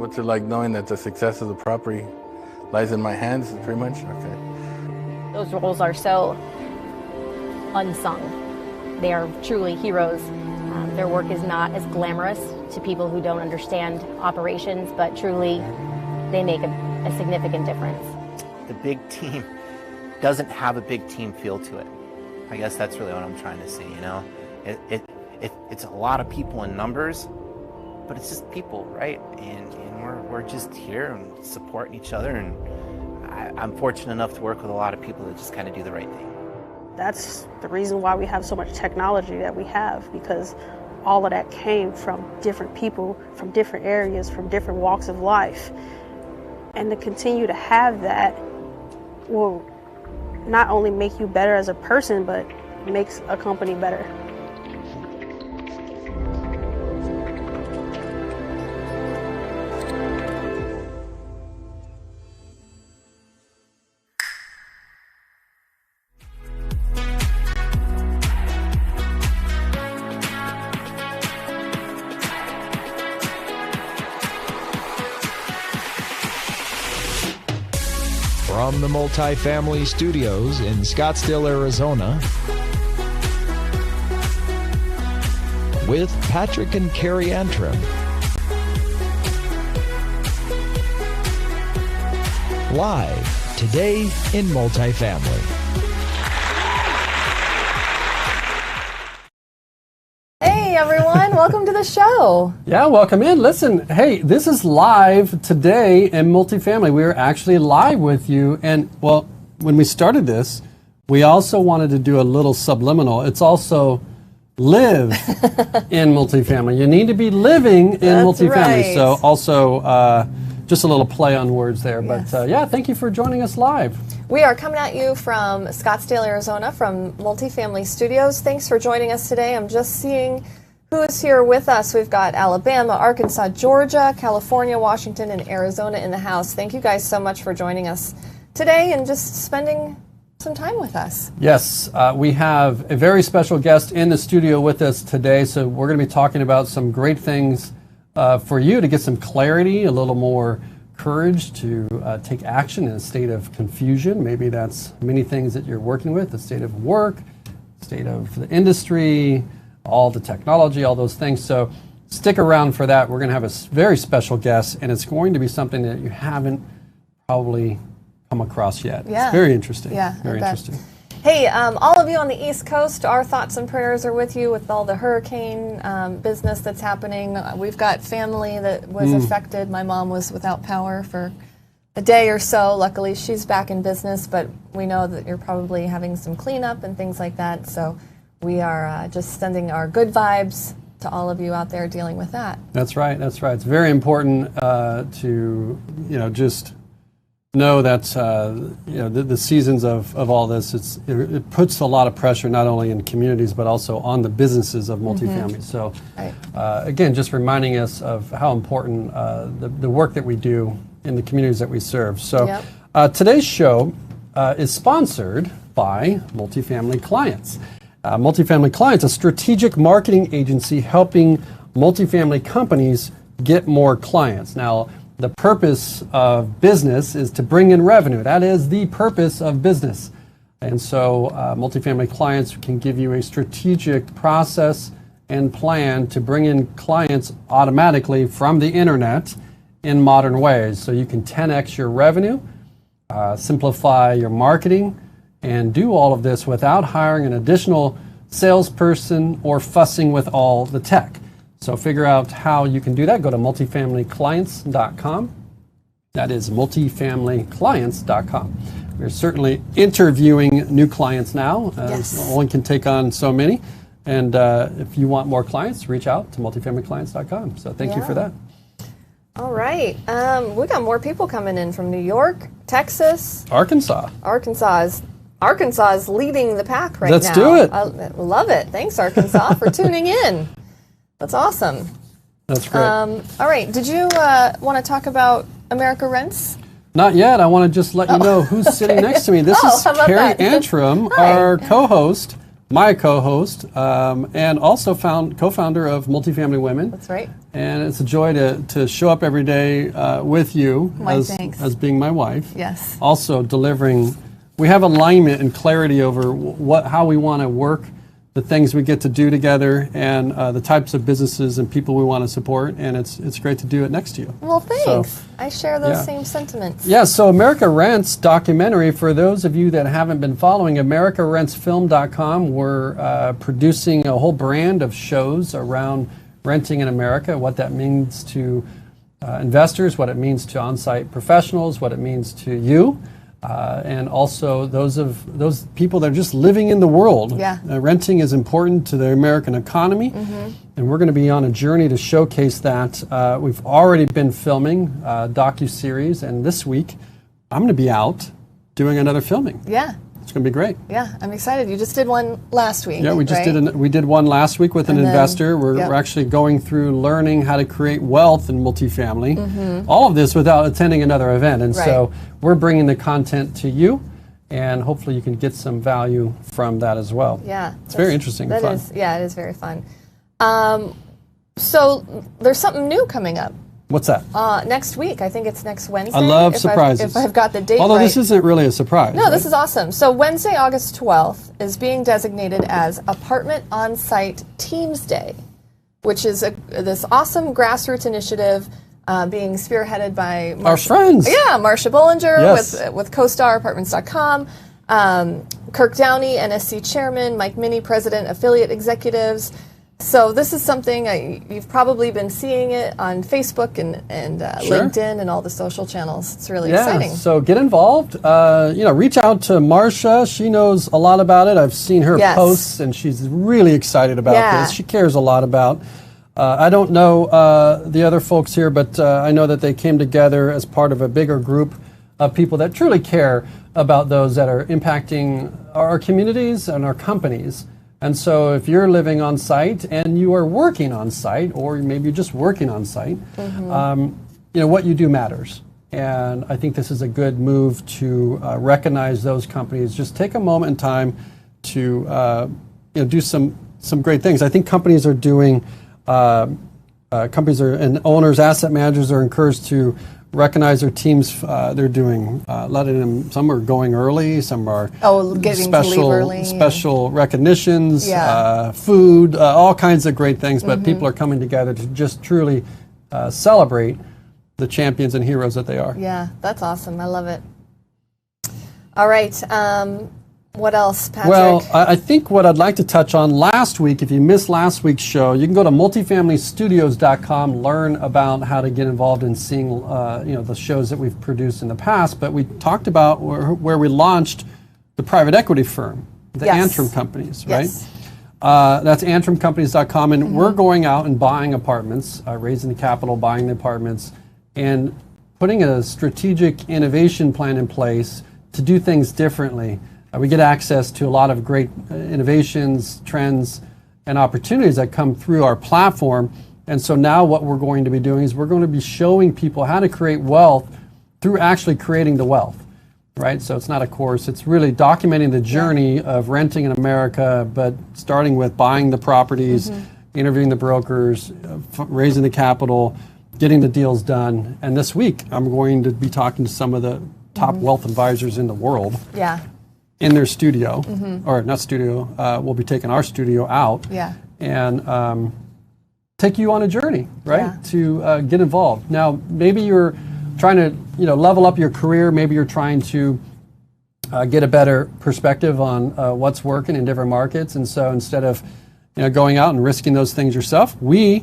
What's it like knowing that the success of the property lies in my hands, pretty much? Okay. Those roles are so unsung. They are truly heroes. Their work is not as glamorous to people who don't understand operations, but truly they make a significant difference. The big team doesn't have a big team feel to it. I guess that's really what I'm trying to say, you know? It's a lot of people in numbers, but it's just people, right? And we're just here and supporting each other, and I'm fortunate enough to work with a lot of people that just kind of do the right thing. That's the reason why we have so much technology that we have, because all of that came from different people, from different areas, from different walks of life. And to continue to have that will not only make you better as a person, but makes a company better. From the Multifamily Studios in Scottsdale, Arizona, with Patrick and Carrie Antrim. Live today in Multifamily. Hey everyone, welcome to the show. Yeah, welcome in. Listen, hey, this is live today in Multifamily. We are actually live with you. And, well, when we started this, we also wanted to do a little subliminal. It's also live in Multifamily. You need to be living in Multifamily. Right. So also just a little play on words there. Yes. But, yeah, thank you for joining us live. We are coming at you from Scottsdale, Arizona, from Multifamily Studios. Thanks for joining us today. I'm just seeing who is here with us. We've got Alabama, Arkansas, Georgia, California, Washington, and Arizona in the house. Thank you guys so much for joining us today and just spending some time with us. Yes, we have a very special guest in the studio with us today. So we're going to be talking about some great things for you to get some clarity, a little more courage to take action in a state of confusion. Maybe that's many things that you're working with, the state of work, state of the industry, all the technology, all those things. So stick around for that. We're going to have a very special guest, and it's going to be something that you haven't probably come across yet. Yeah. It's very interesting. Yeah, very interesting. Hey, all of you on the East Coast, our thoughts and prayers are with you with all the hurricane business that's happening. We've got family that was affected. My mom was without power for a day or so. Luckily, she's back in business, but we know that you're probably having some cleanup and things like that. So we are just sending our good vibes to all of you out there dealing with that. That's right. That's right. It's very important to, just know that the seasons of all this, it puts a lot of pressure not only in communities but also on the businesses of multifamily. So Right. Again, just reminding us of how important the work that we do in the communities that we serve. So today's show is sponsored by Multifamily Clients. Multifamily Clients, a strategic marketing agency helping multifamily companies get more clients. Now, the purpose of business is to bring in revenue. That is the purpose of business. And so Multifamily Clients can give you a strategic process and plan to bring in clients automatically from the internet in modern ways. So you can 10x your revenue, simplify your marketing, and do all of this without hiring an additional salesperson or fussing with all the tech. So figure out how you can do that. Go to multifamilyclients.com. That is multifamilyclients.com. We're certainly interviewing new clients now. Yes. One can take on so many. And if you want more clients, reach out to multifamilyclients.com. So thank you for that. All right. We got more people coming in from New York, Texas. Arkansas. Arkansas is leading the pack right now. Let's do it. I love it. Thanks, Arkansas, for tuning in. That's awesome. That's great. All right. Did you want to talk about America Rents? Not yet. I want to just let you know who's sitting next to me. This is how about Carrie that? Antrim, Hi. our co-host my co-host, and also co-founder of Multifamily Women. That's right. And it's a joy to show up every day with you Thanks. as being my wife. Yes. Also delivering, we have alignment and clarity over how we want to work, the things we get to do together, and the types of businesses and people we want to support, and it's great to do it next to you. Well, thanks. So, I share those same sentiments. Yeah, so America Rents documentary, for those of you that haven't been following, AmericaRentsFilm.com, we're producing a whole brand of shows around renting in America, what that means to investors, what it means to on-site professionals, what it means to you. And also those people that are just living in the world. Yeah. Renting is important to the American economy, and we're going to be on a journey to showcase that. We've already been filming docu-series, and this week I'm going to be out doing another filming. Yeah. It's going to be great. Yeah, I'm excited. You just did one last week. Yeah, we just right? we did one last week with an investor. We're yep. actually going through learning how to create wealth in multifamily. All of this without attending another event. And so we're bringing the content to you, and hopefully you can get some value from that as well. Yeah. It's very interesting and fun. Yeah, it is very fun. So there's something new coming up. What's that? Next week. I think it's next Wednesday. I love surprises. If I've got the date Although right. this isn't really a surprise. No, right? this is awesome. So Wednesday, August 12th is being designated as Apartment On-Site Teams Day, which is this awesome grassroots initiative being spearheaded by our friends. Yeah, Marcia Bollinger Yes. with CoStarApartments.com, Kirk Downey, NSC Chairman, Mike Minnie, President, Affiliate Executives. So this is something you've probably been seeing it on Facebook and Sure. LinkedIn and all the social channels. It's really exciting. So get involved. Reach out to Marcia. She knows a lot about it. I've seen her posts, and she's really excited about this. She cares a lot about. I don't know the other folks here, but I know that they came together as part of a bigger group of people that truly care about those that are impacting our communities and our companies. And so if you're living on site and you are working on site, or maybe you're just working on site, what you do matters. And I think this is a good move to recognize those companies. Just take a moment in time to do some great things. I think companies are doing, and owners, asset managers are encouraged to recognize their teams. They're doing letting them. Some are going early. Some are getting to leave early. Special recognitions, food, all kinds of great things. But people are coming together to just truly celebrate the champions and heroes that they are. Yeah, that's awesome. I love it. All right. What else, Patrick? Well, I think what I'd like to touch on last week, if you missed last week's show, you can go to multifamilystudios.com, learn about how to get involved in seeing the shows that we've produced in the past. But we talked about where we launched the private equity firm, the Antrim Companies, right? Yes. That's antrimcompanies.com, and we're going out and buying apartments, raising the capital, buying the apartments, and putting a strategic innovation plan in place to do things differently. We get access to a lot of great innovations, trends, and opportunities that come through our platform. And so now what we're going to be doing is we're going to be showing people how to create wealth through actually creating the wealth, right? So it's not a course. It's really documenting the journey of renting in America, but starting with buying the properties, interviewing the brokers, raising the capital, getting the deals done. And this week, I'm going to be talking to some of the top wealth advisors in the world. Yeah. In their studio, or not studio, we'll be taking our studio out and take you on a journey, right, to get involved. Now, maybe you're trying to level up your career. Maybe you're trying to get a better perspective on what's working in different markets. And so instead of going out and risking those things yourself, we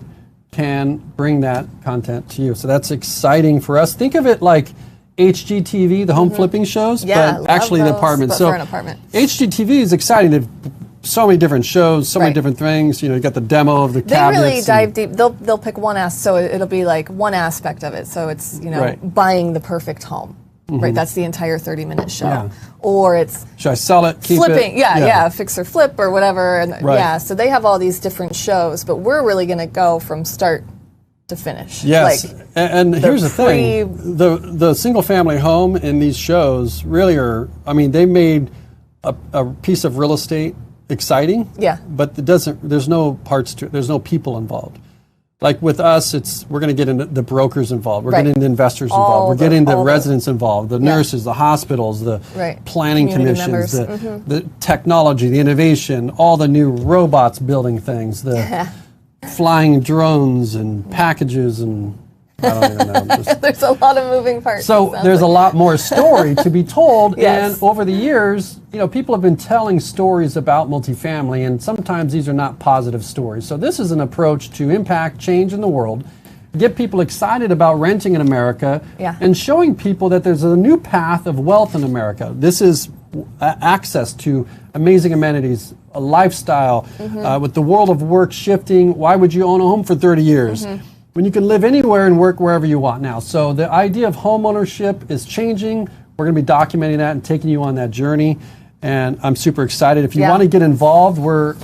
can bring that content to you. So that's exciting for us. Think of it like HGTV, the home flipping shows, but actually the apartment. So for an apartment. HGTV is exciting. They've so many different shows, so many different things. You got the demo of the cabinets. They really dive deep. They'll pick one so it'll be like one aspect of it. So it's buying the perfect home. Right, that's the entire 30-minute show. Yeah. Or it's should I sell it, keep flipping, it? Fix or flip or whatever. And so they have all these different shows, but we're really going to go from start to finish. Yes, and here's the thing: the single-family home in these shows really are. I mean, they made a piece of real estate exciting. Yeah. But it doesn't. There's no parts to it. There's no people involved. Like with us, we're going to get into the brokers involved. We're getting the investors involved. We're getting the residents involved, the nurses, the hospitals, the planning commissions, the technology, the innovation, all the new robots building things, the flying drones and packages and I don't even know. There's a lot of moving parts. So there's a lot more story to be told. Yes. And over the years, people have been telling stories about multifamily, and sometimes these are not positive stories. So this is an approach to impact change in the world, get people excited about renting in America, and showing people that there's a new path of wealth in America. This is access to amazing amenities, a lifestyle, with the world of work shifting. Why would you own a home for 30 years? When you can live anywhere and work wherever you want now. So the idea of home ownership is changing. We're going to be documenting that and taking you on that journey. And I'm super excited. If you want to get involved, we're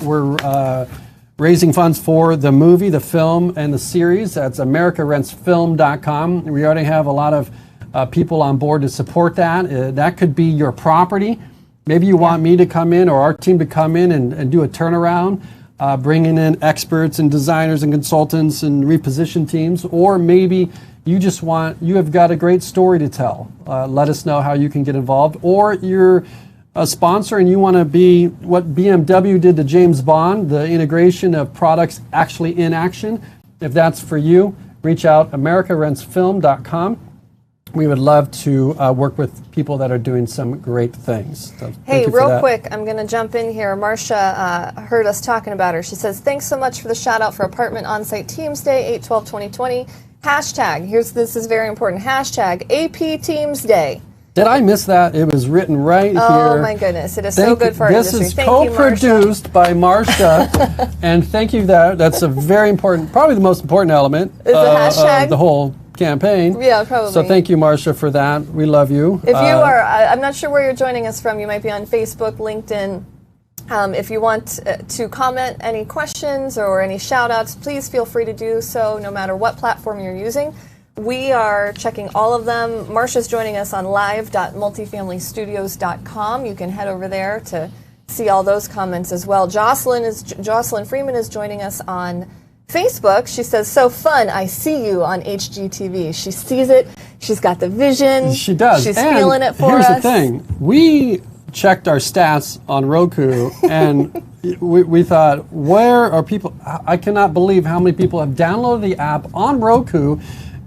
raising funds for the movie, the film, and the series. That's AmericaRentsFilm.com. We already have a lot of people on board to support that. That could be your property. Maybe you want me to come in or our team to come in and do a turnaround. Bringing in experts and designers and consultants and reposition teams, or maybe you have got a great story to tell. Let us know how you can get involved, or you're a sponsor and you want to be what BMW did to James Bond, the integration of products actually in action. If that's for you, reach out, AmericaRentsFilm.com. We would love to work with people that are doing some great things. So hey, real quick, I'm going to jump in here. Marcia heard us talking about her. She says, thanks so much for the shout out for Apartment Onsite Teams Day, 8/12/2020. Hashtag, this is very important, hashtag AP Teams Day. Did I miss that? It was written right here. Oh my goodness, it is so good for our industry. This is co-produced by Marcia, and thank you. That's a very important, probably the most important element of the whole campaign. Yeah, probably. So thank you, Marcia, for that. We love you. If you are, I'm not sure where you're joining us from. You might be on Facebook, LinkedIn. If you want to comment any questions or any shout outs, please feel free to do so no matter what platform you're using. We are checking all of them. Marcia's joining us on live.multifamilystudios.com. You can head over there to see all those comments as well. Jocelyn Freeman is joining us on Facebook. She says, so fun, I see you on HGTV. She sees it. She's got the vision. She does. She's feeling it for us. Here's the thing. We checked our stats on Roku, and we thought, where are people? I cannot believe how many people have downloaded the app on Roku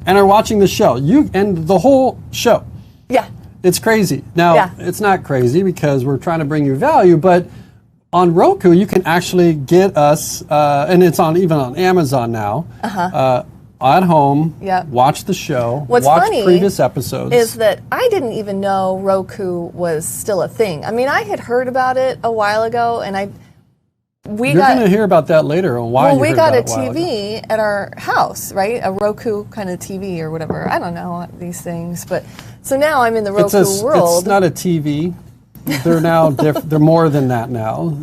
and are watching the show. And the whole show. Yeah. It's crazy. Now, it's not crazy because we're trying to bring you value, but on Roku, you can actually get us, and it's even on Amazon now, at home, watch the show, watch previous episodes. Is that I didn't even know Roku was still a thing. I mean, I had heard about it a while ago, and You're going to hear about that later on why you heard about it. Well, we got a TV at our house, right? A Roku kind of TV or whatever. I don't know these things, but so now I'm in the Roku world. It's not a TV. They're now they're more than that now.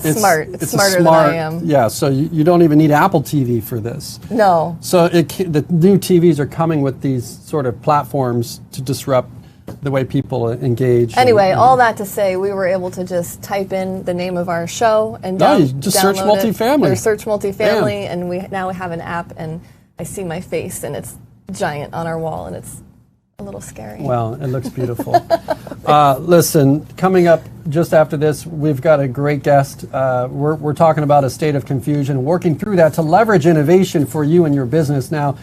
It's smart. It's smarter than I am. Yeah, so you don't even need Apple TV for this. No. So the new TVs are coming with these sort of platforms to disrupt the way people engage. Anyway, all that to say, we were able to just type in the name of our show and you just search Multifamily. Or search Multifamily, and we now have an app, and I see my face, and it's giant on our wall, and it's a little scary. Well, it looks beautiful. Listen, coming up just after this, we've got a great guest. We're talking about a state of confusion, working through that to leverage innovation for you and your business. Now,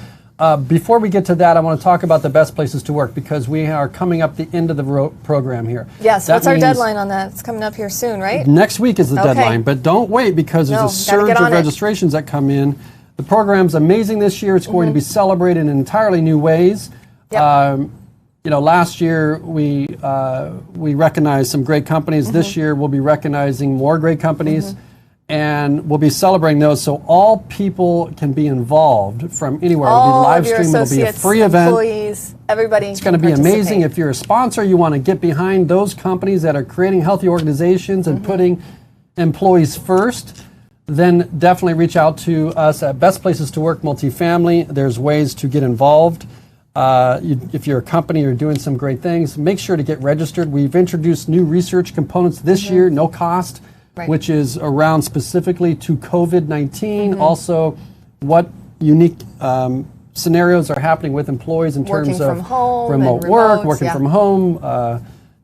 before we get to that, I want to talk about the best places to work because we are coming up the end of the program here. Yes, what's our deadline on that? It's coming up here soon, right? Next week is the deadline, but don't wait because there's a surge of registrations that come in. The program's amazing this year. It's going to be celebrated in entirely new ways. Yep. Last year we recognized some great companies. This year we'll be recognizing more great companies, and we'll be celebrating those so all people can be involved from anywhere. It'll be live stream. It'll be a free event. Employees, everybody. It's going to be amazing. If you're a sponsor, you want to get behind those companies that are creating healthy organizations and putting employees first. Then definitely reach out to us at Best Places to Work Multifamily. There's ways to get involved. If you're a company, you're doing some great things, make sure to get registered. We've introduced new research components this year, no cost. which is around specifically to COVID-19. Also, what unique scenarios are happening with employees in terms of remote work, working from home,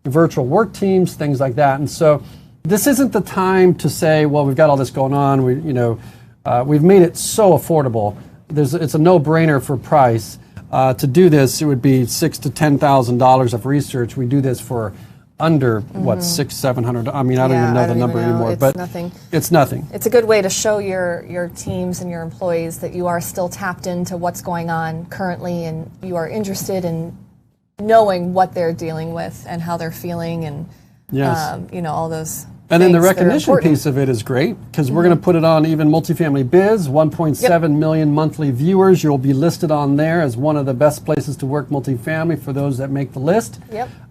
virtual work teams, things like that. And so this isn't the time to say, well, we've got all this going on. We've made it so affordable. It's a no-brainer for price. To do this, it would be $6,000 to $10,000 of research. We do this for under $600-700. I mean, I don't even know the number anymore. But nothing. It's nothing. It's a good way to show your teams and your employees that you are still tapped into what's going on currently, and you are interested in knowing what they're dealing with and how they're feeling, and all those. And then the recognition piece of it is great, because we're going to put it on even Multifamily Biz, 1.7 million monthly viewers. You'll be listed on there as one of the best places to work multifamily for those that make the list.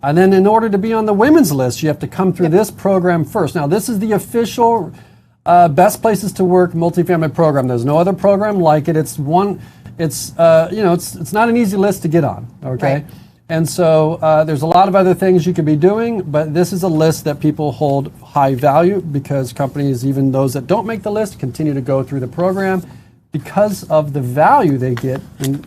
And then in order to be on the women's list, you have to come through this program first. Now, this is the official best places to work multifamily program. There's no other program like it. It's not an easy list to get on, okay? Right. And so there's a lot of other things you could be doing, but this is a list that people hold high value, because companies, even those that don't make the list, continue to go through the program because of the value they get in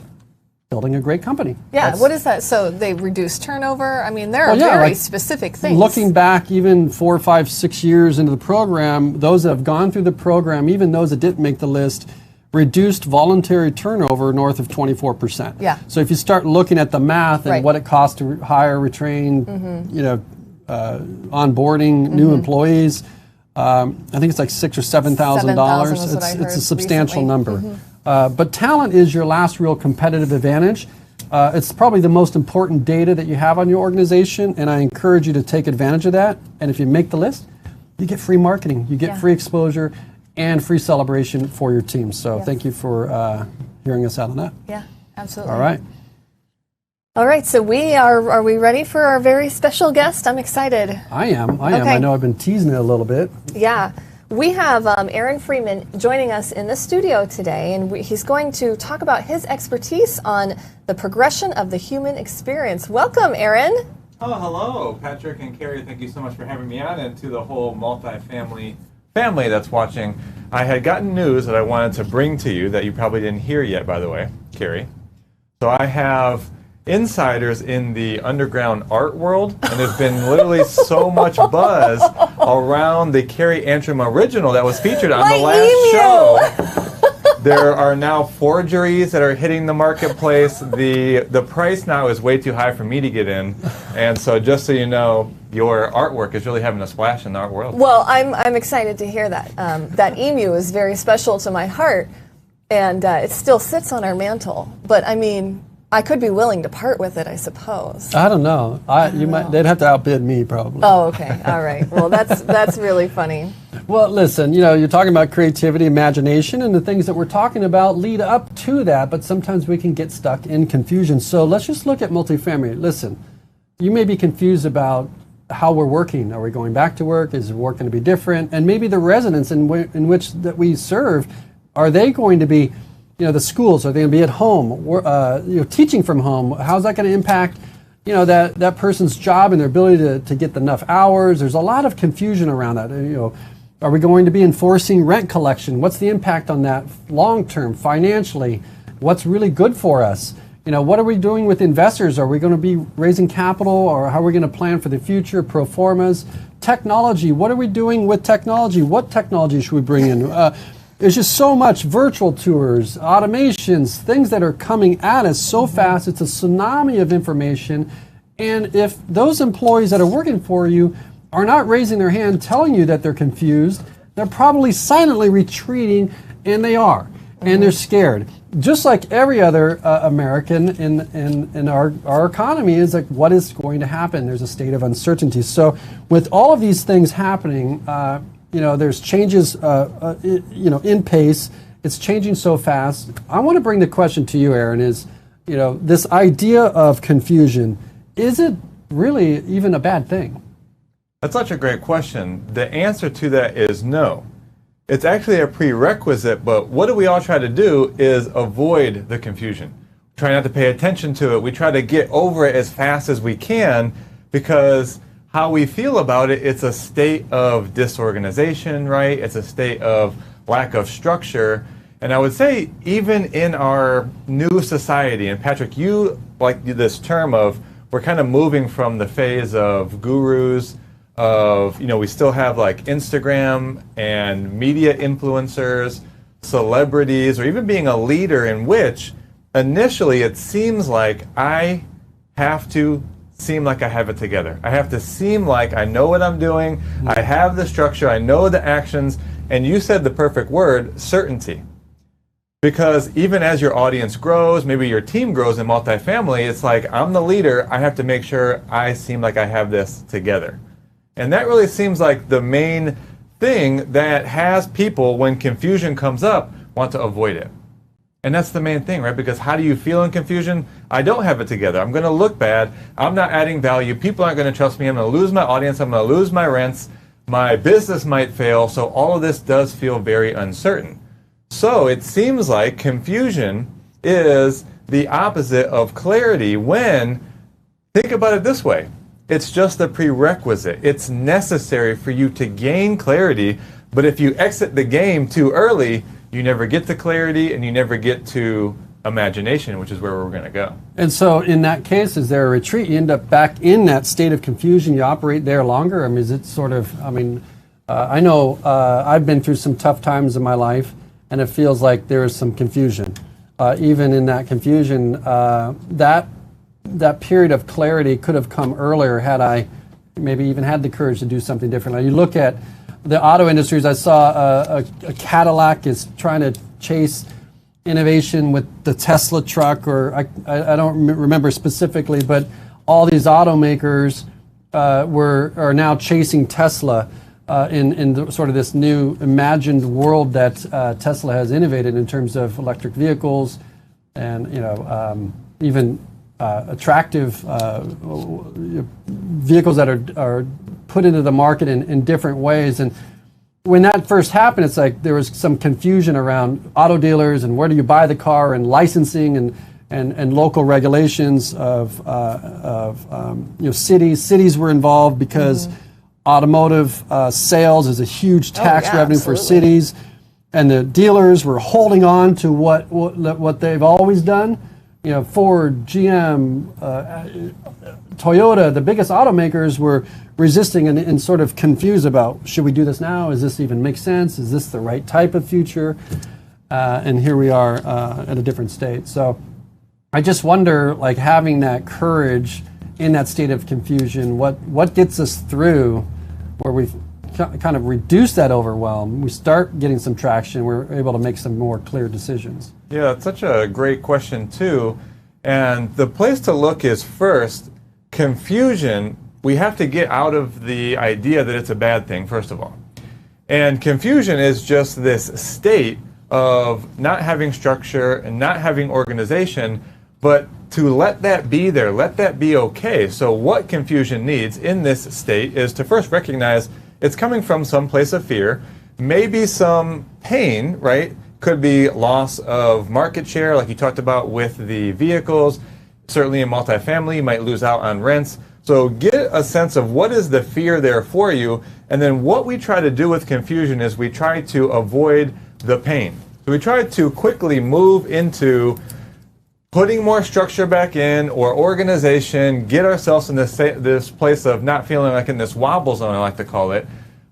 building a great company. Yeah, what is that? So they reduce turnover? I mean, there are very specific things. Looking back even 4, 5, 6 years into the program, those that have gone through the program, even those that didn't make the list, reduced voluntary turnover north of 24%. Yeah. So if you start looking at the math and what it costs to hire, retrain, onboarding new employees, I think it's like $6,000 or $7,000. It's a substantial number. But talent is your last real competitive advantage. It's probably the most important data that you have on your organization, and I encourage you to take advantage of that. And if you make the list, you get free marketing, you get free exposure, and free celebration for your team. So thank you for hearing us out on that. Yeah, absolutely. All right. All right, so are we ready for our very special guest? I'm excited. I am. I know I've been teasing it a little bit. Yeah. We have Aaron Freeman joining us in the studio today, and he's going to talk about his expertise on the progression of the human experience. Welcome, Aaron. Oh, hello, Patrick and Carrie. Thank you so much for having me on, and to the whole multifamily family that's watching. I had gotten news that I wanted to bring to you that you probably didn't hear yet, by the way, Carrie. So I have insiders in the underground art world, and there's been literally so much buzz around the Carrie Antrim original that was featured on the last show. There are now forgeries that are hitting the marketplace. The price now is way too high for me to get in, and so just so you know, your artwork is really having a splash in the art world. Well, I'm excited to hear that. That emu is very special to my heart, and it still sits on our mantle. But I mean, I could be willing to part with it, I suppose. I don't know. They'd have to outbid me probably. Oh, okay. All right. Well, that's really funny. Well, listen, you're talking about creativity, imagination, and the things that we're talking about lead up to that, but sometimes we can get stuck in confusion. So let's just look at multifamily. Listen, you may be confused about how we're working. Are we going back to work? Is work going to be different? And maybe the residents in which that we serve, are they going to be, the schools, are they going to be at home? Teaching from home, how's that going to impact, that person's job and their ability to get enough hours? There's a lot of confusion around that. Are we going to be enforcing rent collection? What's the impact on that long term, financially? What's really good for us? What are we doing with investors? Are we going to be raising capital, or how are we going to plan for the future, pro formas? Technology, what are we doing with technology? What technology should we bring in? There's just so much, virtual tours, automations, things that are coming at us so fast. It's a tsunami of information. And if those employees that are working for you are not raising their hand telling you that they're confused, they're probably silently retreating, and they are. And they're scared. Just like every other American in our economy is like, what is going to happen? There's a state of uncertainty. So with all of these things happening, there's changes, in pace. It's changing so fast. I want to bring the question to you, Aaron, is, this idea of confusion, is it really even a bad thing? That's such a great question. The answer to that is no. It's actually a prerequisite, but what do we all try to do is avoid the confusion. Try not to pay attention to it. We try to get over it as fast as we can, because how we feel about it, it's a state of disorganization, right? It's a state of lack of structure. And I would say even in our new society, and Patrick, you like this term of we're kind of moving from the phase of gurus, of, we still have like Instagram and media influencers, celebrities, or even being a leader, in which initially it seems like I have to seem like I have it together. I have to seem like I know what I'm doing, I have the structure, I know the actions, and you said the perfect word, certainty. Because even as your audience grows, maybe your team grows in multifamily, it's like, I'm the leader, I have to make sure I seem like I have this together. And that really seems like the main thing that has people, when confusion comes up, want to avoid it. And that's the main thing, right? Because how do you feel in confusion? I don't have it together. I'm going to look bad. I'm not adding value. People aren't going to trust me. I'm going to lose my audience. I'm going to lose my rents. My business might fail. So all of this does feel very uncertain. So it seems like confusion is the opposite of clarity when, think about it this way, it's just a prerequisite. It's necessary for you to gain clarity, but if you exit the game too early, you never get to clarity and you never get to imagination, which is where we're going to go. And so in that case, is there a retreat? You end up back in that state of confusion, you operate there longer? I mean, is it sort of, I know I've been through some tough times in my life, and it feels like there is some confusion. Even in that confusion, that period of clarity could have come earlier had I maybe even had the courage to do something differently. You look at the auto industries. I saw a Cadillac is trying to chase innovation with the Tesla truck, or I don't remember specifically, but all these automakers are now chasing Tesla in sort of this new imagined world that Tesla has innovated in terms of electric vehicles and even attractive vehicles that are put into the market in different ways. And when that first happened, it's like there was some confusion around auto dealers and where do you buy the car, and licensing and local regulations of cities. Cities were involved because automotive sales is a huge tax revenue for cities, and the dealers were holding on to what they've always done. Ford, GM, Toyota, the biggest automakers were resisting and sort of confused about, should we do this now? Does this even make sense? Is this the right type of future? And here we are at a different state. So I just wonder, like, having that courage in that state of confusion, what gets us through where we've kind of reduced that overwhelm, we start getting some traction, we're able to make some more clear decisions. Yeah, it's such a great question too. And the place to look is, first, confusion. We have to get out of the idea that it's a bad thing, first of all. And confusion is just this state of not having structure and not having organization, but to let that be there, let that be okay. So what confusion needs in this state is to first recognize it's coming from some place of fear, maybe some pain, right? Could be loss of market share, like you talked about with the vehicles. Certainly in multifamily, you might lose out on rents. So get a sense of what is the fear there for you, and then what we try to do with confusion is we try to avoid the pain. So we try to quickly move into putting more structure back in, or organization, get ourselves in this place of not feeling like in this wobble zone, I like to call it,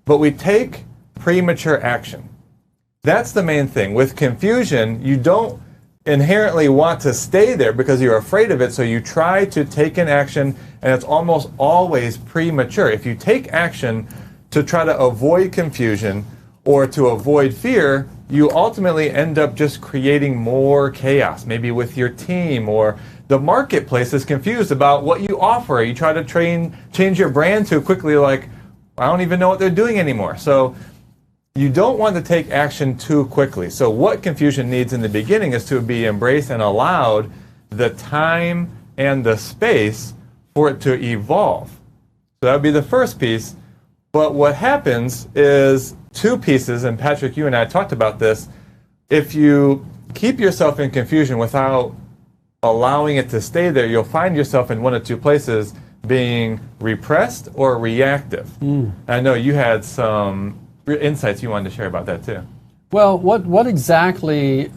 but we take premature action. That's the main thing. With confusion, you don't inherently want to stay there because you're afraid of it, so you try to take an action, and it's almost always premature. If you take action to try to avoid confusion or to avoid fear, you ultimately end up just creating more chaos, maybe with your team, or the marketplace is confused about what you offer. You try to change your brand too quickly, like, I don't even know what they're doing anymore. So you don't want to take action too quickly. So what confusion needs in the beginning is to be embraced and allowed the time and the space for it to evolve. So that would be the first piece. But what happens is two pieces, and Patrick, you and I talked about this. If you keep yourself in confusion without allowing it to stay there, you'll find yourself in one of two places. being repressed or reactive. I know you had some insights you wanted to share about that too. Well, what exactly,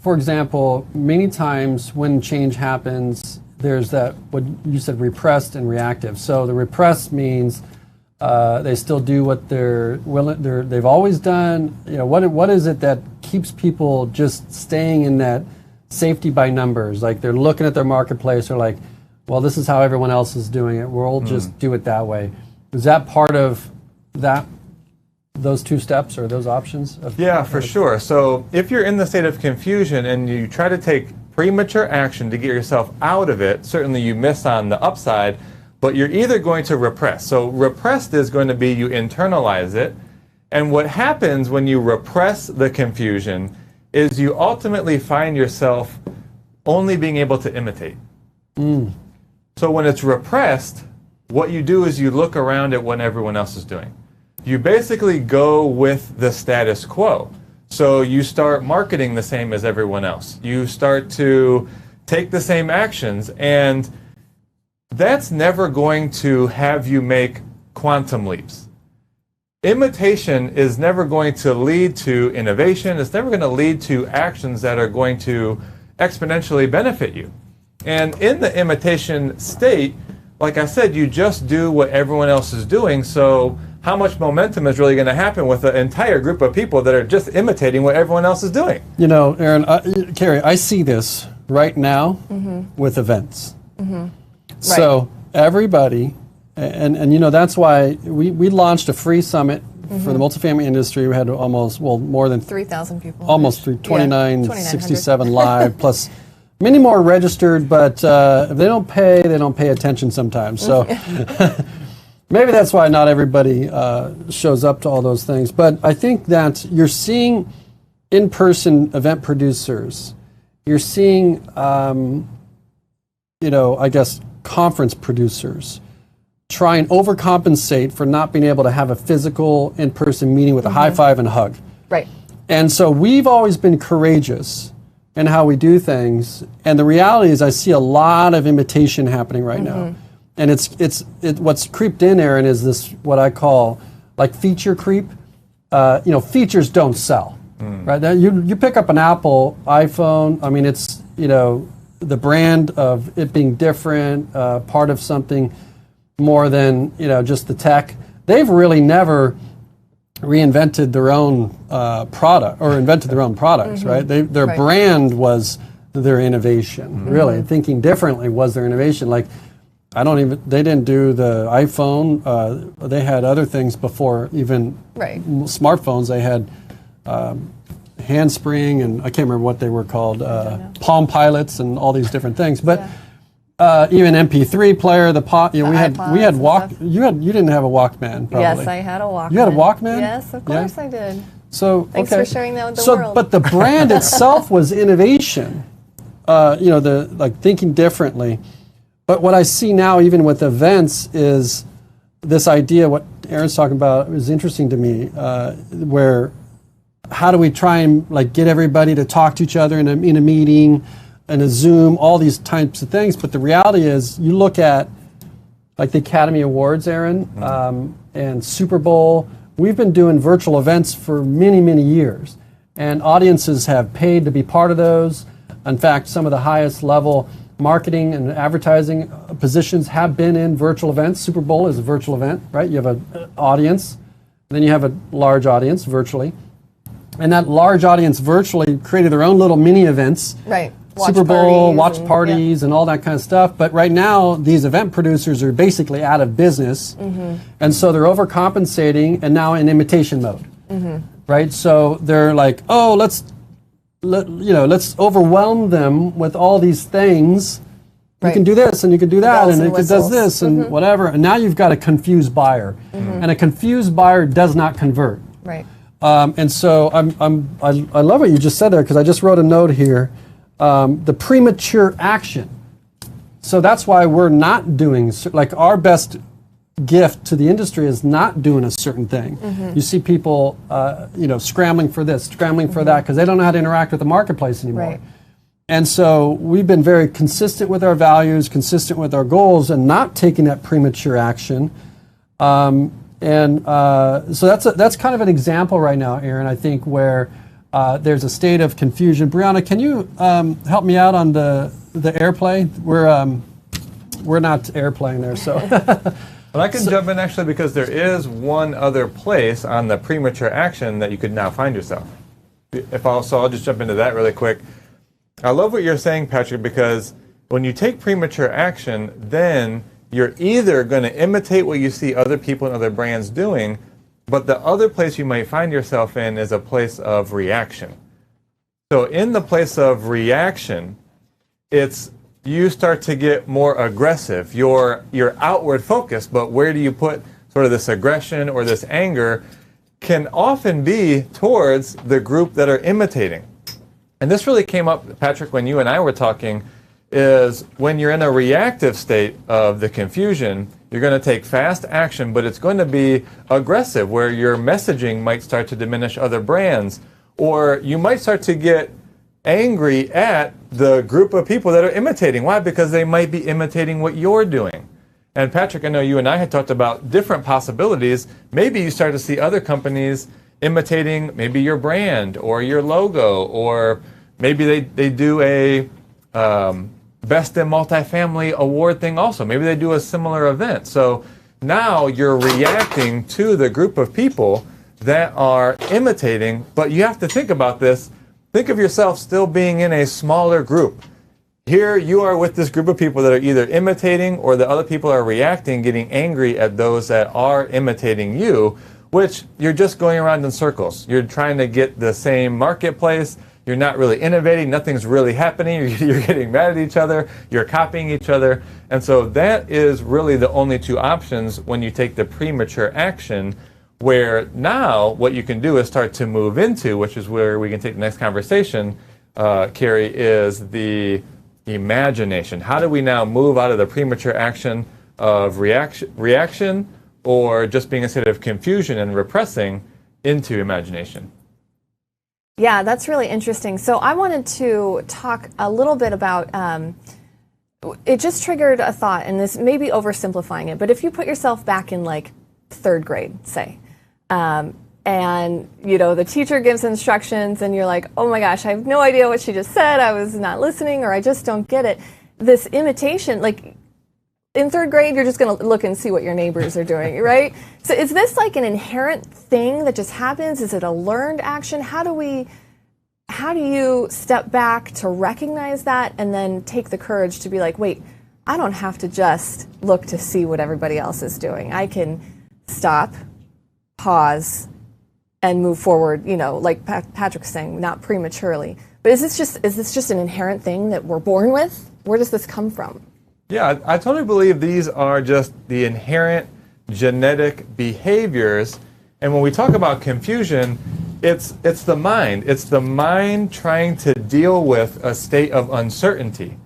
for example, many times when change happens, there's that, what you said, repressed and reactive. So the repressed means they still do what they've always done. What is it that keeps people just staying in that safety by numbers? Like they're looking at their marketplace, they're like, well, this is how everyone else is doing it. We'll just do it that way. Is that part of that? Those two steps or those options? Yeah, for sure. So if you're in the state of confusion and you try to take premature action to get yourself out of it, certainly you miss on the upside, but you're either going to repress. So repressed is going to be you internalize it. And what happens when you repress the confusion is you ultimately find yourself only being able to imitate. So when it's repressed, what you do is you look around at what everyone else is doing. You basically go with the status quo. So you start marketing the same as everyone else. You start to take the same actions, and that's never going to have you make quantum leaps. Imitation is never going to lead to innovation. It's never going to lead to actions that are going to exponentially benefit you. And in the imitation state, like I said, you just do what everyone else is doing. So how much momentum is really going to happen with an entire group of people that are just imitating what everyone else is doing? Aaron, Carrie, I see this right now with events. So everybody, and that's why we launched a free summit for the multifamily industry. We had more than 3,000 people. Almost 2,967 live, plus many more registered, but if they don't pay attention sometimes. So maybe that's why not everybody shows up to all those things. But I think that you're seeing in-person event producers. You're seeing, I guess, conference producers try and overcompensate for not being able to have a physical in-person meeting with a high five and a hug. Right. And so we've always been courageous in how we do things. And the reality is I see a lot of imitation happening right now. And it's what's creeped in, Aaron, is this what I call like feature creep. Features don't sell, right? Now, you pick up an Apple iPhone. I mean, it's the brand of it being different, part of something more than just the tech. They've really never reinvented their own product or invented their own products, right? Their brand was their innovation. Really, thinking differently was their innovation. Like, they didn't do the iPhone. They had other things before even smartphones. They had handspring, and I can't remember what they were called, Palm Pilots and all these different things. But even MP3 player, we had walk. You didn't have a Walkman, probably. Yes, I had a Walkman. You had a Walkman? Yes, of course I did. So thanks for sharing that with the world. But the brand itself was innovation. Thinking differently. But what I see now, even with events, is this idea. What Aaron's talking about is interesting to me. Where how do we try and get everybody to talk to each other in a meeting, in a Zoom, all these types of things? But the reality is, you look at the Academy Awards, Aaron, and Super Bowl. We've been doing virtual events for many, many years, and audiences have paid to be part of those. In fact, some of the highest level marketing and advertising positions have been in virtual events. Super Bowl is a virtual event, right? You have an audience, then you have a large audience virtually. And that large audience virtually created their own little mini events. Right. Super Bowl, watch parties, and all that kind of stuff. But right now, these event producers are basically out of business. And so they're overcompensating and now in imitation mode. Right? So they're like, oh, let's overwhelm them with all these things. You can do this and you can do that and it does this and whatever. And now you've got a confused buyer. And a confused buyer does not convert. Right. And so I love what you just said there, because I just wrote a note here. The premature action. So that's why we're not doing, our best gift to the industry is not doing a certain thing. You see people, scrambling for this, scrambling for that, because they don't know how to interact with the marketplace anymore. And so we've been very consistent with our values, consistent with our goals, and not taking that premature action. So that's kind of an example right now, Aaron, I think, where there's a state of confusion. Brianna, can you help me out on the airplay? We're not airplaying there, so. Well, I can jump in actually because there is one other place on the premature action that you could now find yourself. I'll just jump into that really quick. I love what you're saying, Patrick, because when you take premature action, then you're either going to imitate what you see other people and other brands doing, but the other place you might find yourself in is a place of reaction. So in the place of reaction, you start to get more aggressive. You're outward focused, but where do you put sort of this aggression or this anger can often be towards the group that are imitating. And this really came up, Patrick, when you and I were talking, is when you're in a reactive state of the confusion, you're going to take fast action, but it's going to be aggressive, where your messaging might start to diminish other brands, or you might start to get angry at the group of people that are imitating. Why? Because they might be imitating what you're doing. And Patrick, I know you and I had talked about different possibilities. Maybe you start to see other companies imitating maybe your brand or your logo, or maybe they do a Best in Multifamily award thing also. Maybe they do a similar event. So now you're reacting to the group of people that are imitating, but you have to think about this. Think of yourself still being in a smaller group. Here you are with this group of people that are either imitating, or the other people are reacting, getting angry at those that are imitating you, which you're just going around in circles. You're trying to get the same marketplace. You're not really innovating. Nothing's really happening. You're getting mad at each other. You're copying each other. And so that is really the only two options when you take the premature action, where now what you can do is start to move into, which is where we can take the next conversation, Carrie, is the imagination. How do we now move out of the premature action of reaction or just being a state of confusion and repressing into imagination? Yeah, that's really interesting. So I wanted to talk a little bit about, it just triggered a thought, and this may be oversimplifying it, but if you put yourself back in like 3rd grade, say, and the teacher gives instructions and you're like, oh my gosh, I have no idea what she just said, I was not listening, or I just don't get it. This imitation, like, in 3rd grade, you're just going to look and see what your neighbors are doing, right? So is this like an inherent thing that just happens? Is it a learned action? How do you step back to recognize that and then take the courage to be like, wait, I don't have to just look to see what everybody else is doing. I can stop, pause, and move forward, like Patrick's saying, not prematurely. But is this just an inherent thing that we're born with? Where does this come from? Yeah, I totally believe these are just the inherent genetic behaviors. And when we talk about confusion, it's the mind. It's the mind trying to deal with a state of uncertainty,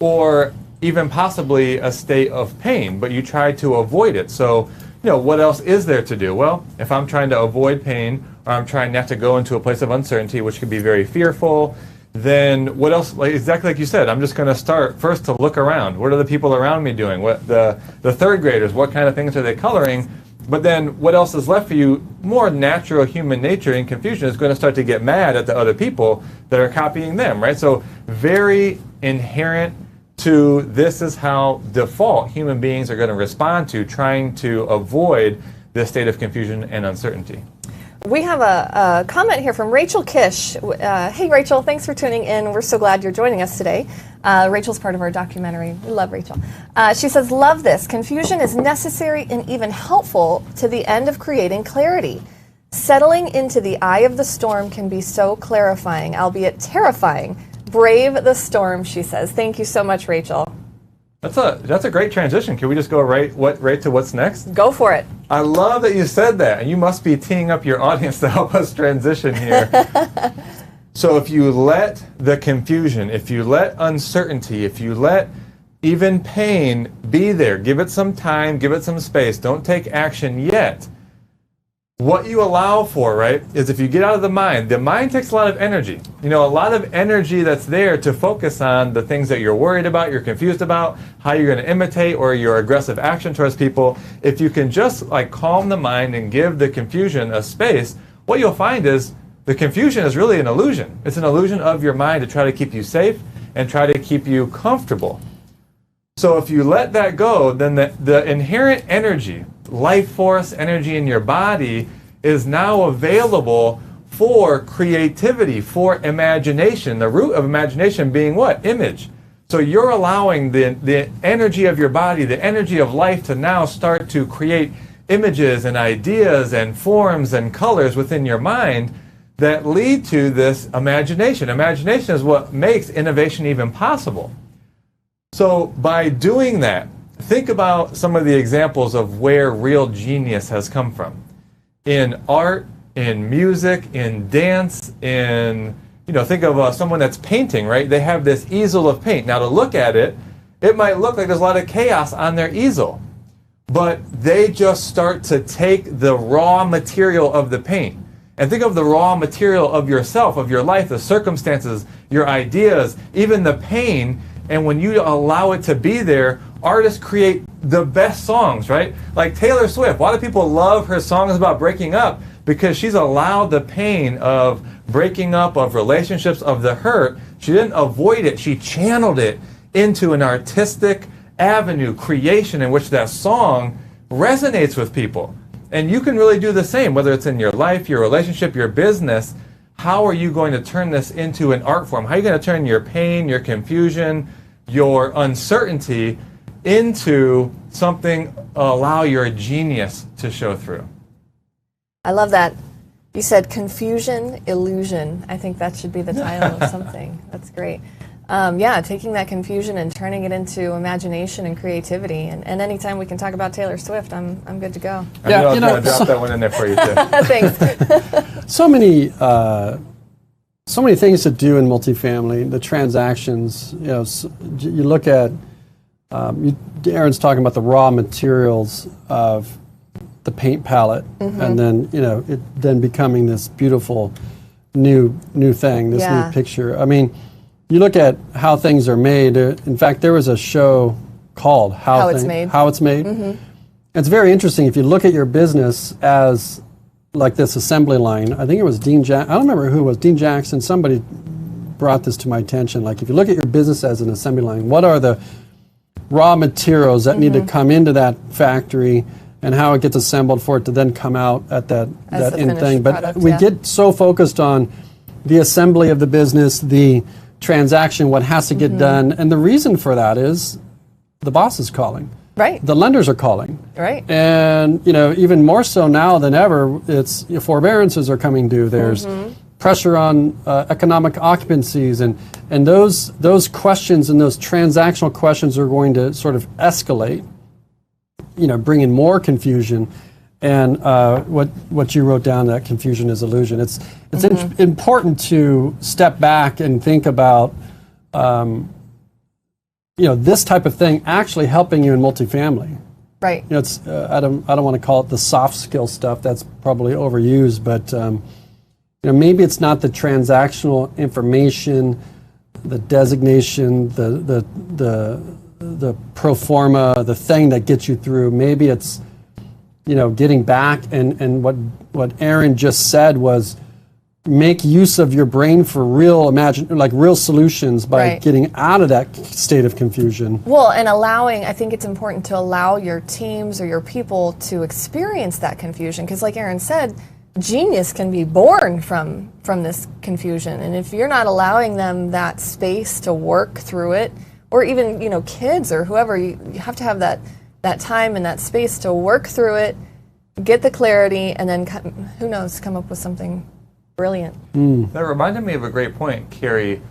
or even possibly a state of pain, but you try to avoid it. So, what else is there to do? Well, if I'm trying to avoid pain, or I'm trying not to go into a place of uncertainty, which can be very fearful, then what else? Exactly like you said, I'm just going to start first to look around. What are the people around me doing? What the 3rd graders, what kind of things are they coloring? But then what else is left for you? More natural human nature in confusion is going to start to get mad at the other people that are copying them, right? So very inherent to this is how default human beings are going to respond to trying to avoid this state of confusion and uncertainty. We have a comment here from Rachel Kish. Hey, Rachel, thanks for tuning in. We're so glad you're joining us today. Rachel's part of our documentary. We love Rachel. She says, love this. Confusion is necessary and even helpful to the end of creating clarity. Settling into the eye of the storm can be so clarifying, albeit terrifying. Brave the storm, she says. Thank you so much, Rachel. That's a great transition. Can we just go right to what's next? Go for it. I love that you said that, and you must be teeing up your audience to help us transition here. So if you let the confusion, if you let uncertainty, if you let even pain be there, give it some time, give it some space, don't take action yet, what you allow for, right, is if you get out of the mind takes a lot of energy. A lot of energy that's there to focus on the things that you're worried about, you're confused about, how you're going to imitate, or your aggressive action towards people. If you can just calm the mind and give the confusion a space, what you'll find is the confusion is really an illusion. It's an illusion of your mind to try to keep you safe and try to keep you comfortable. So if you let that go, then the inherent energy, life force energy in your body is now available for creativity, for imagination. The root of imagination being what? Image. So you're allowing the energy of your body, the energy of life to now start to create images and ideas and forms and colors within your mind that lead to this imagination. Imagination is what makes innovation even possible. So by doing that, think about some of the examples of where real genius has come from. In art, in music, in dance, in, think of someone that's painting, right? They have this easel of paint. Now to look at it, it might look like there's a lot of chaos on their easel. But they just start to take the raw material of the paint. And think of the raw material of yourself, of your life, the circumstances, your ideas, even the pain. And when you allow it to be there, artists create the best songs, right? Like Taylor Swift. Why do people love her songs about breaking up? Because she's allowed the pain of breaking up, of relationships, of the hurt. She didn't avoid it. She channeled it into an artistic avenue, creation in which that song resonates with people. And you can really do the same, whether it's in your life, your relationship, your business. How are you going to turn this into an art form? How are you going to turn your pain, your confusion, your uncertainty into something, allow your genius to show through? I love that. You said confusion, illusion. I think that should be the title of something. That's great. Taking that confusion and turning it into imagination and creativity. And anytime we can talk about Taylor Swift, I'm good to go. I was going to drop that one in there for you too. Thanks. So many things to do in multifamily. The transactions. You look at. Aaron's talking about the raw materials of the paint palette, and then it then becoming this beautiful new thing, this new picture. I mean. You look at how things are made. In fact, there was a show called How It's Made. Mm-hmm. It's very interesting. If you look at your business as like this assembly line, I think it was I don't remember who it was, Dean Jackson, somebody brought this to my attention. Like if you look at your business as an assembly line, what are the raw materials that need to come into that factory and how it gets assembled for it to then come out at that end thing. But product, we get so focused on the assembly of the business, the transaction, what has to get done, and the reason for that is the boss is calling. Right. The lenders are calling. Right. And even more so now than ever, it's forbearances are coming due. There's pressure on economic occupancies, and those questions and those transactional questions are going to sort of escalate. Bring in more confusion. And what you wrote down, that confusion is illusion. It's important to step back and think about this type of thing actually helping you in multifamily. Right. It's I don't want to call it the soft skill stuff. That's probably overused, but maybe it's not the transactional information, the designation, the pro forma, the thing that gets you through. Maybe it's getting back, and what Aaron just said was make use of your brain for real solutions by getting out of that state of confusion. Well, and I think it's important to allow your teams or your people to experience that confusion, because like Aaron said, genius can be born from this confusion. And if you're not allowing them that space to work through it, or even kids or whoever, you have to have that time and that space to work through it, get the clarity, and then who knows, come up with something brilliant. That reminded me of a great point, Carrie.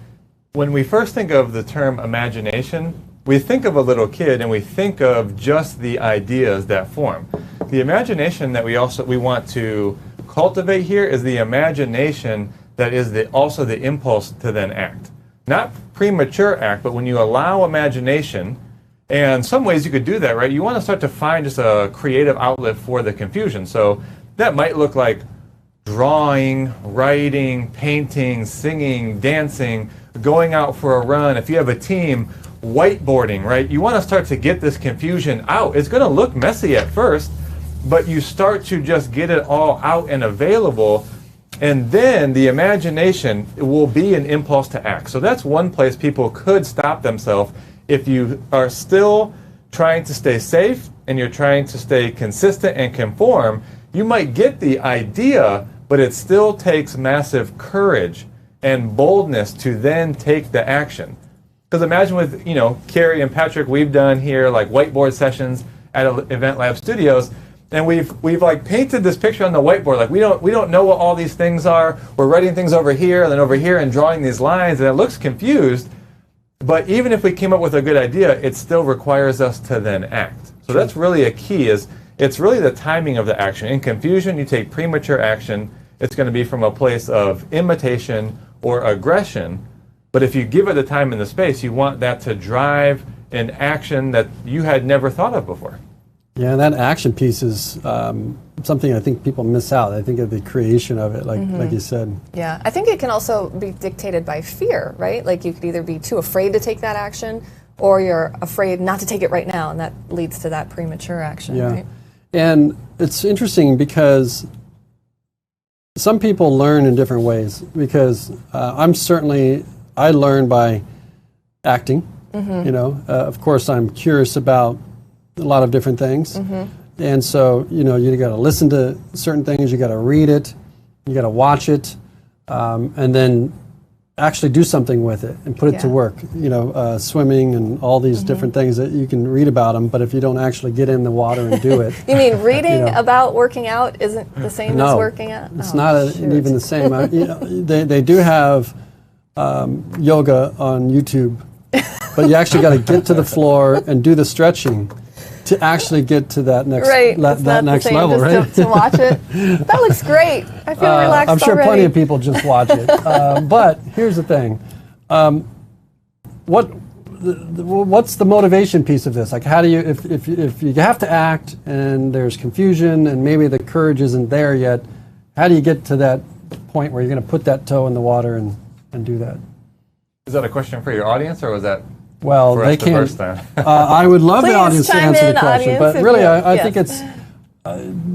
When we first think of the term imagination, we think of a little kid and we think of just the ideas that form. The imagination that we want to cultivate here is the imagination that is also the impulse to then act. Not premature act, but when you allow imagination, and some ways you could do that, right? You want to start to find just a creative outlet for the confusion. So that might look like drawing, writing, painting, singing, dancing, going out for a run. If you have a team, whiteboarding, right? You want to start to get this confusion out. It's going to look messy at first, but you start to just get it all out and available, and then the imagination will be an impulse to act. So that's one place people could stop themselves. If you are still trying to stay safe and you're trying to stay consistent and conform, you might get the idea, but it still takes massive courage and boldness to then take the action. Because imagine with, Carrie and Patrick, we've done here like whiteboard sessions at Event Lab Studios, and we've like painted this picture on the whiteboard. Like we don't know what all these things are. We're writing things over here and then over here and drawing these lines, and it looks confused. But even if we came up with a good idea, it still requires us to then act. So that's really a key. It's really the timing of the action. In confusion, you take premature action. It's going to be from a place of imitation or aggression. But if you give it the time and the space, you want that to drive an action that you had never thought of before. Yeah, that action piece is something I think people miss out. I think of the creation of it, like you said. Yeah, I think it can also be dictated by fear, right? Like you could either be too afraid to take that action, or you're afraid not to take it right now, and that leads to that premature action, Yeah. right? And it's interesting because some people learn in different ways, because I learn by acting. Of course, I'm curious about a lot of different things. And so, you got to listen to certain things, you got to read it, you got to watch it, and then actually do something with it and put it to work. Swimming and all these different things that you can read about them, but if you don't actually get in the water and do it. You mean reading about working out isn't the same as working out? It's not even the same. They do have yoga on YouTube, but you actually got to get to the floor and do the stretching to actually get to that next next level, right? To watch it. That looks great. I feel relaxed I'm sure already. plenty of people just watch it. But here's the thing. What's the motivation piece of this? Like, how do you, if you have to act and there's confusion and maybe the courage isn't there yet, how do you get to that point where you're going to put that toe in the water and do that? Is that a question for your audience, or was that Well, they can't. I would love the audience to answer the question, but really, I think it's.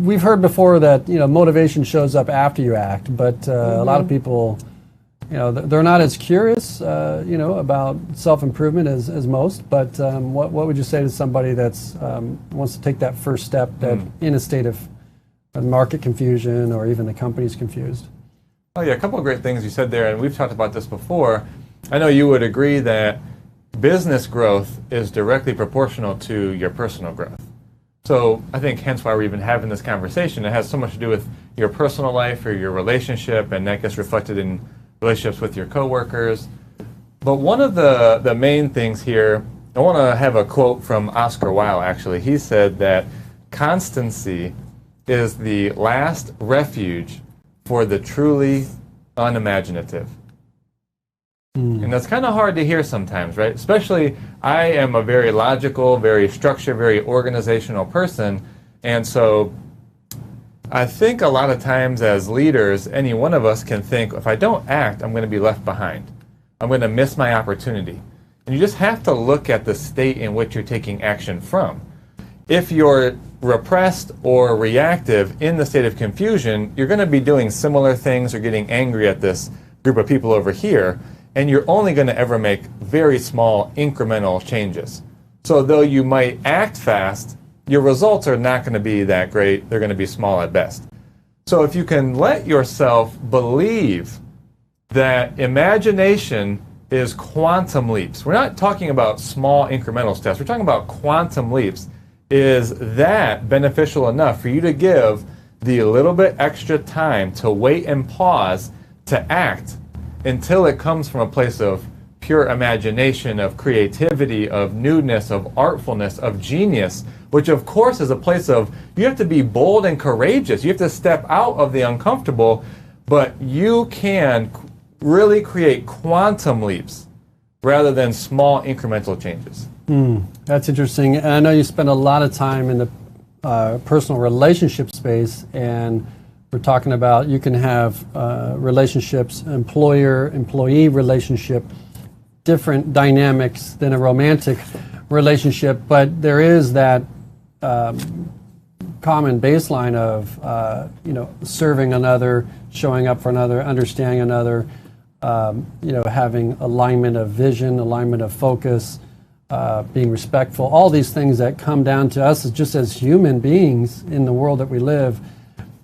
We've heard before that motivation shows up after you act, but a lot of people, they're not as curious, about self-improvement as most. But what would you say to somebody that's wants to take that first step, that in a state of market confusion or even the company's confused? Oh yeah, a couple of great things you said there, and we've talked about this before. I know you would agree that business growth is directly proportional to your personal growth. So I think hence why we're even having this conversation. It has so much to do with your personal life or your relationship, and that gets reflected in relationships with your coworkers. But one of the main things here, I want to have a quote from Oscar Wilde, actually. He said that constancy is the last refuge for the truly unimaginative. And that's kind of hard to hear sometimes, right? Especially, I am a very logical, very structured, very organizational person. And so I think a lot of times as leaders, any one of us can think, if I don't act, I'm going to be left behind. I'm going to miss my opportunity. And you just have to look at the state in which you're taking action from. If you're repressed or reactive in the state of confusion, you're going to be doing similar things or getting angry at this group of people over here. And you're only going to ever make very small incremental changes. So though you might act fast, your results are not going to be that great. They're going to be small at best. So if you can let yourself believe that imagination is quantum leaps. We're not talking about small incremental steps. We're talking about quantum leaps. Is that beneficial enough for you to give the little bit extra time to wait and pause to act until it comes from a place of pure imagination, of creativity, of newness, of artfulness, of genius, which of course is a place of, you have to be bold and courageous. You have to step out of the uncomfortable, but you can really create quantum leaps rather than small incremental changes. That's interesting. And I know you spend a lot of time in the personal relationship space, and we're talking about you can have relationships, employer-employee relationship, different dynamics than a romantic relationship, but there is that common baseline of serving another, showing up for another, understanding another, having alignment of vision, alignment of focus, being respectful, all these things that come down to us just as human beings in the world that we live.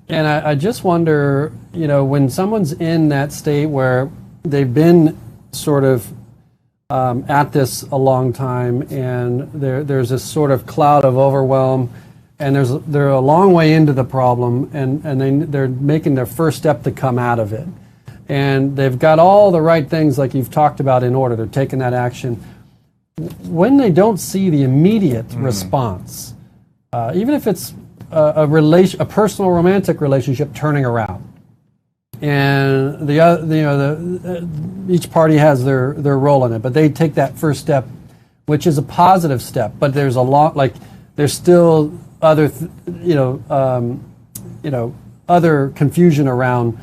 And I just wonder, when someone's in that state where they've been sort of at this a long time, and there's this sort of cloud of overwhelm, and they're a long way into the problem, and they're making their first step to come out of it. And they've got all the right things like you've talked about in order. They're taking that action. When they don't see the immediate response, even if it's a personal romantic relationship turning around, and each party has their role in it, but they take that first step, which is a positive step. But there's a lot, there's still other other confusion around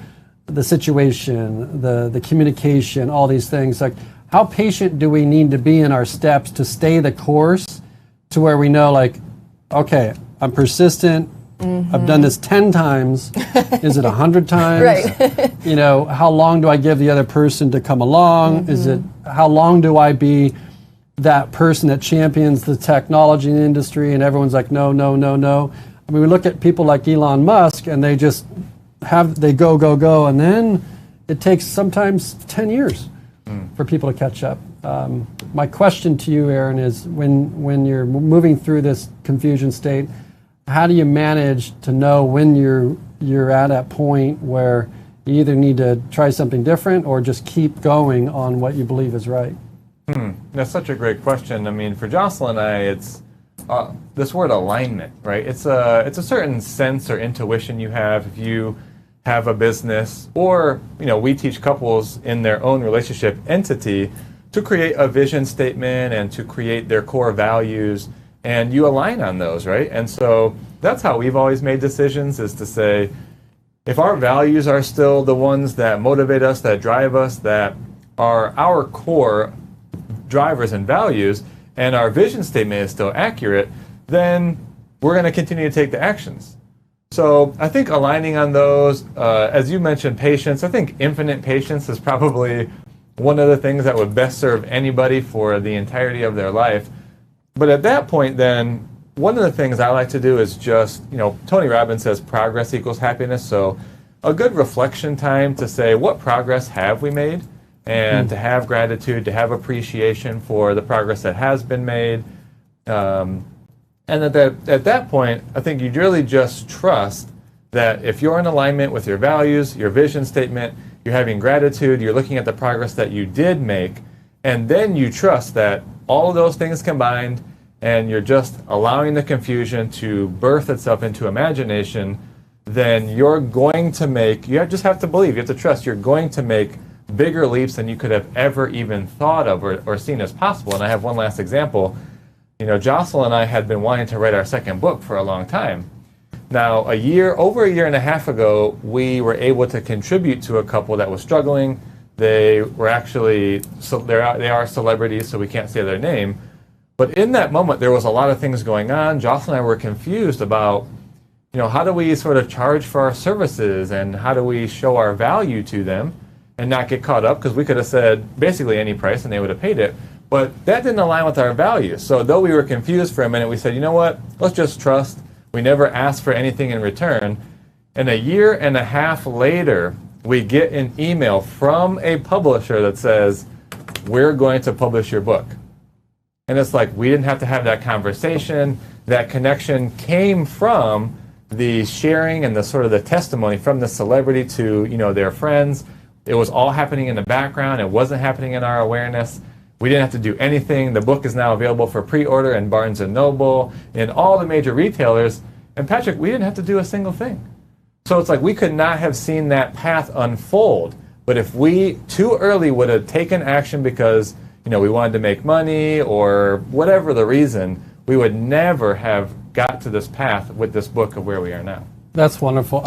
the situation, the communication, all these things. Like, how patient do we need to be in our steps to stay the course to where we know, okay, I'm persistent. I've done this 10 times. Is it 100 times? Right. How long do I give the other person to come along? Is it, how long do I be that person that champions the technology industry and everyone's like, no, no, no, no? I mean, we look at people like Elon Musk and they just go, and then it takes sometimes 10 years for people to catch up. My question to you, Aaron, is when you're moving through this confusion state, how do you manage to know when you're at that point where you either need to try something different or just keep going on what you believe is right? That's such a great question. I mean, for Jocelyn and I, it's this word alignment, right? It's a certain sense or intuition you have if you have a business, or we teach couples in their own relationship entity to create a vision statement and to create their core values, and you align on those, right? And so that's how we've always made decisions, is to say, if our values are still the ones that motivate us, that drive us, that are our core drivers and values, and our vision statement is still accurate, then we're going to continue to take the actions. So I think aligning on those, as you mentioned, patience, I think infinite patience is probably one of the things that would best serve anybody for the entirety of their life. But at that point, then, one of the things I like to do is just, Tony Robbins says progress equals happiness. So a good reflection time to say, what progress have we made? And to have gratitude, to have appreciation for the progress that has been made. And at that point, I think you really just trust that if you're in alignment with your values, your vision statement, you're having gratitude, you're looking at the progress that you did make, and then you trust that all of those things combined, and you're just allowing the confusion to birth itself into imagination, then you're going to make, just have to believe, you have to trust, you're going to make bigger leaps than you could have ever even thought of or seen as possible. And I have one last example. Jocelyn and I had been wanting to write our second book for a long time. Now, over a year and a half ago, we were able to contribute to a couple that was struggling. They were actually, they are celebrities, so we can't say their name. But in that moment, there was a lot of things going on. Jocelyn and I were confused about, how do we sort of charge for our services, and how do we show our value to them and not get caught up, because we could have said basically any price and they would have paid it. But that didn't align with our values. So though we were confused for a minute, we said, you know what, let's just trust. We never asked for anything in return. And a year and a half later, we get an email from a publisher that says, we're going to publish your book. And it's like, we didn't have to have that conversation. That connection came from the sharing and the sort of the testimony from the celebrity to, their friends. It was all happening in the background. It wasn't happening in our awareness. We didn't have to do anything. The book is now available for pre-order in Barnes & Noble, in all the major retailers. And Patrick, we didn't have to do a single thing. So it's like we could not have seen that path unfold. But if we too early would have taken action because, we wanted to make money or whatever the reason, we would never have got to this path with this book of where we are now. That's wonderful.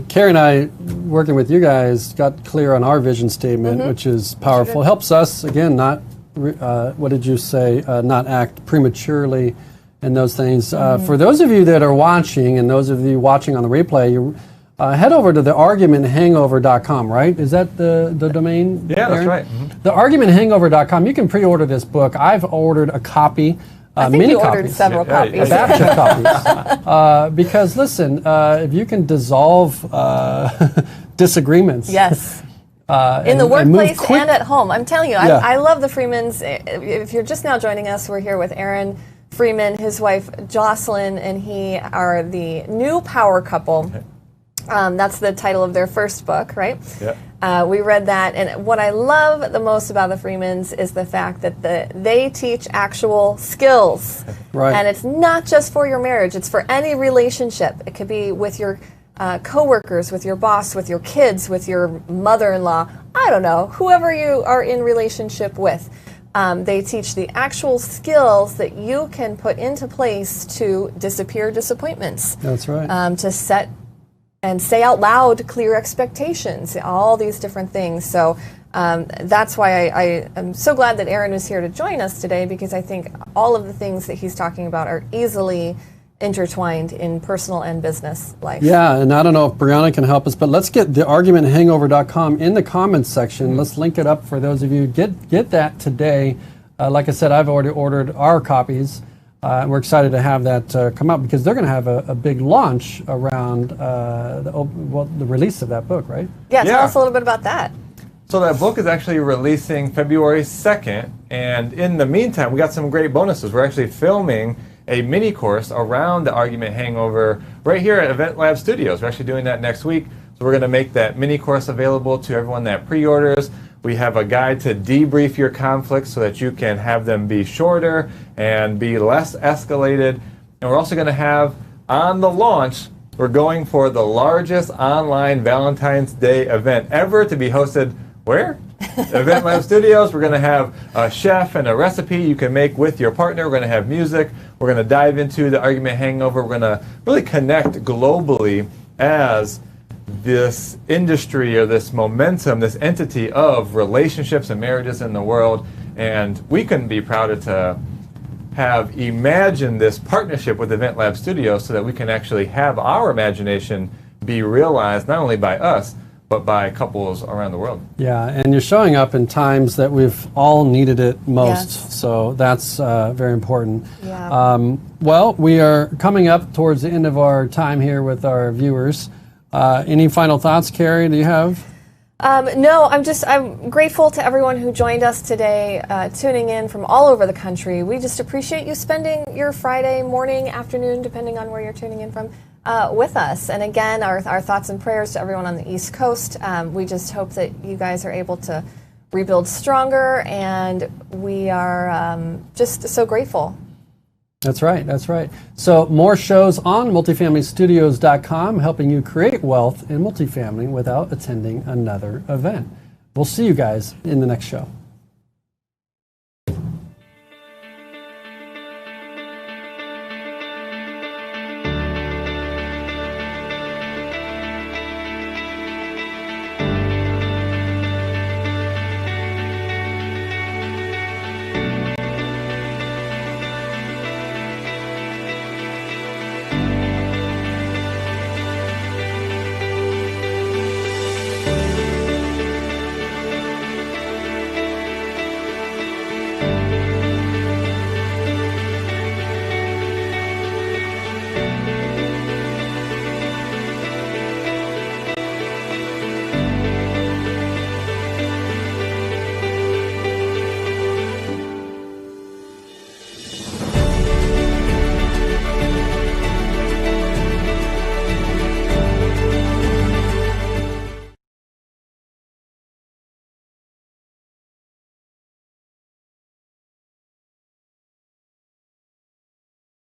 Carrie and I, working with you guys, got clear on our vision statement, which is powerful. Helps us, again, not, what did you say, not act prematurely and those things. For those of you that are watching and those of you watching on the replay, you head over to theargumenthangover.com, right? Is that the domain? Yeah, Aaron? that's right. Theargumenthangover.com. You can pre-order this book. I've ordered a copy. I think many you ordered copies. several copies. A batch of copies. Because listen, if you can dissolve disagreements. Yes. In the workplace and at home. I'm telling you, I love the Freemans. If you're just now joining us, we're here with Aaron Freeman, his wife Jocelyn, and he are the new power couple. That's the title of their first book, right? Yeah. We read that, and what I love the most about the Freemans is the fact that they teach actual skills. Right. And it's not just for your marriage, it's for any relationship. It could be with your coworkers, with your boss, with your kids, with your mother-in-law, I don't know, whoever you are in relationship with. They teach the actual skills that you can put into place to disappear disappointments. That's right. To set and say out loud clear expectations, all these different things. So that's why I am so glad that Aaron was here to join us today, because I think all of the things that he's talking about are easily intertwined in personal and business life. Yeah, and I don't know if Brianna can help us, but let's get theargumenthangover.com in the comments section. Let's link it up for those of you. Get that today. Like I said, I've already ordered our copies. We're excited to have that come out, because they're going to have a big launch around the release of that book, right? Yeah, tell us a little bit about that. So that book is actually releasing February 2nd, and in the meantime, we got some great bonuses. We're actually filming a mini course around the argument hangover right here at Event Lab Studios. We're actually doing that next week. So we're going to make that mini course available to everyone that pre-orders. We have a guide to debrief your conflicts so that you can have them be shorter and be less escalated. And we're also going to have, on the launch, we're going for the largest online Valentine's Day event ever to be hosted where? Event Lab Studios. We're going to have a chef and a recipe you can make with your partner. We're going to have music. We're going to dive into the argument hangover. We're going to really connect globally as this industry, or this momentum, this entity of relationships and marriages in the world. And we couldn't be prouder to have imagined this partnership with Event Lab Studios so that we can actually have our imagination be realized not only by us, but by couples around the world. Yeah, and you're showing up in times that we've all needed it most, so that's very important. Yeah. Well, we are coming up towards the end of our time here with our viewers. Any final thoughts, Carrie, do you have? No, I'm grateful to everyone who joined us today, tuning in from all over the country. We just appreciate you spending your Friday morning, afternoon, depending on where you're tuning in from, with us. And again, our thoughts and prayers to everyone on the East Coast. We just hope that you guys are able to rebuild stronger, and we are just so grateful. That's right, that's right. So more shows on multifamilystudios.com, helping you create wealth in multifamily without attending another event. We'll see you guys in the next show.